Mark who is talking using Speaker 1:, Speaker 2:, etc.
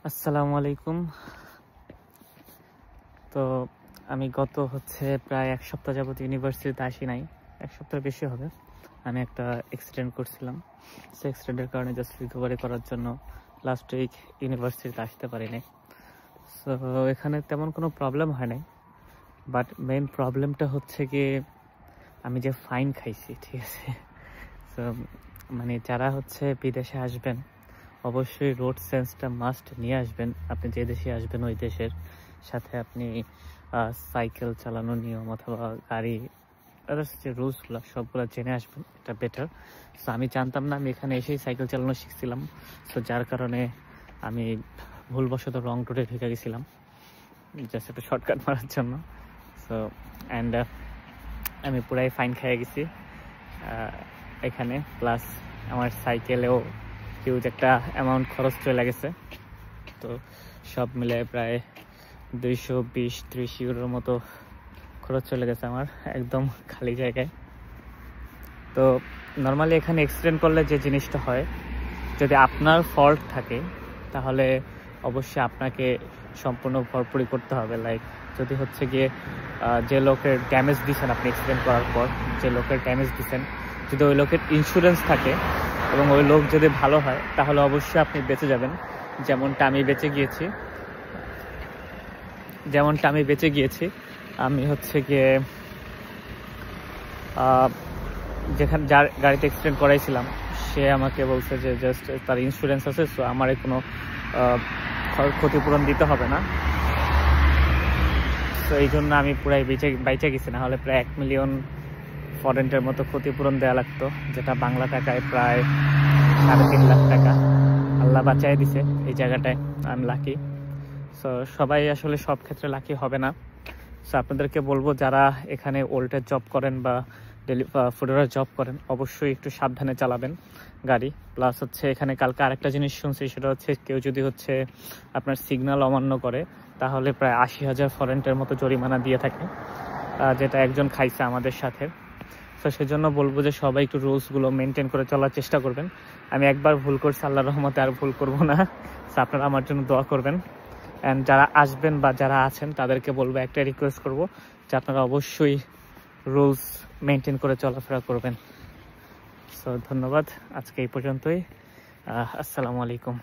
Speaker 1: আসসালামু আলাইকুম। তো আমি গত প্রায় এক সপ্তাহ যাবত ইউনিভার্সিটিতে আসি নাই। এক সপ্তাহ বেশি হবে। আমি একটা অ্যাক্সিডেন্ট করছিলাম। সেই অ্যাক্সিডেন্টের কারণে জাস্ট রিকভারি করার জন্য লাস্ট উইক ইউনিভার্সিটিতে আসতে পারি নাই। সো এখানে তেমন কোনো প্রবলেম হয় নাই, বাট মেইন প্রবলেমটা হচ্ছে কি আমি যে ফাইন খাইছি, ঠিক আছে। সো মানে যারা বিদেশে আসবেন অবশ্যই রোড সেন্সটা মাস্ট নিয়ে আসবেন। আপনি যে দেশে আসবেন ওই দেশের সাথে আপনি সাইকেল চালানোর নিয়ম অথবা গাড়ি যে রুলসগুলো সবগুলো জেনে আসবেন, এটা বেটার। সো আমি জানতাম না, আমি এখানে এসেই সাইকেল চালানো শিখছিলাম। সো যার কারণে আমি ভুলবশত রং রোডে ঢুকে গেছিলাম জাস্ট একটা শর্টকাট মারার জন্য। সো অ্যান্ড আমি পুরাই ফাইন খেয়ে গেছি এখানে, প্লাস আমার সাইকেলেও হিউজ একটা অ্যামাউন্ট খরচ চলে গেছে। তো সব মিলে প্রায় 220-30 ইউরোর মতো খরচ চলে গেছে আমার একদম খালি জায়গায়। তো নর্মালি এখানে অ্যাক্সিডেন্ট করলে যে জিনিসটা হয়, যদি আপনার ফল্ট থাকে তাহলে অবশ্যই আপনাকে সম্পূর্ণ ভরপুরি করতে হবে। লাইক যদি গিয়ে যে লোকের ড্যামেজ দিচ্ছেন আপনি অ্যাক্সিডেন্ট করার পর, যে লোকের ড্যামেজ দিচ্ছেন, যদি ওই লোকের ইন্স্যুরেন্স থাকে এবং ওই লোক যদি ভালো হয় তাহলে অবশ্যই আপনি বেঁচে যাবেন। যেমনটা আমি বেঁচে গিয়েছি। আমি গিয়ে যেখানে যার গাড়িতে অ্যাক্সিডেন্ট করাইছিলাম সে আমাকে বলছে যে জাস্ট তার ইন্স্যুরেন্স আছে, সো আমার কোনো ক্ষতিপূরণ দিতে হবে না। তো এই জন্য আমি পুরাই বাইচে গেছি, না হলে প্রায় 1 মিলিয়ন ফরেন্টের মতো ক্ষতিপূরণ দেওয়া লাগতো, যেটা বাংলা টাকায় প্রায় 3.5 লাখ টাকা। আল্লাহ বাঁচাই দিছে এই জায়গাটায়, আমি লাকি। সো সবাই আসলে সব ক্ষেত্রে লাকি হবে না। সো আপনাদেরকে বলবো, যারা এখানে ওল্টের জব করেন বা ফুডের জব করেন অবশ্যই একটু সাবধানে চালাবেন গাড়ি। প্লাস এখানে কালকে আরেকটা জিনিস শুনছি, সেটা কেউ যদি আপনার সিগন্যাল অমান্য করে তাহলে প্রায় 80,000 ফরেন্টের মতো জরিমানা দিয়ে থাকে, যেটা একজন খাইছে আমাদের সাথে। তো সেজন্য বলবো যে সবাই একটু রুলসগুলো মেনটেন করে চলার চেষ্টা করবেন। আমি একবার ভুল করছি, আল্লাহর রহমতে আর ভুল করব না। সো আপনারা আমার জন্য দোয়া করবেন। অ্যান্ড যারা আসবেন বা যারা আছেন তাদেরকে বলবো, একটা রিকোয়েস্ট করব যে আপনারা অবশ্যই রুলস মেনটেন করে চলাফেরা করবেন। সো ধন্যবাদ, আজকে এই পর্যন্তই। আসসালামু আলাইকুম।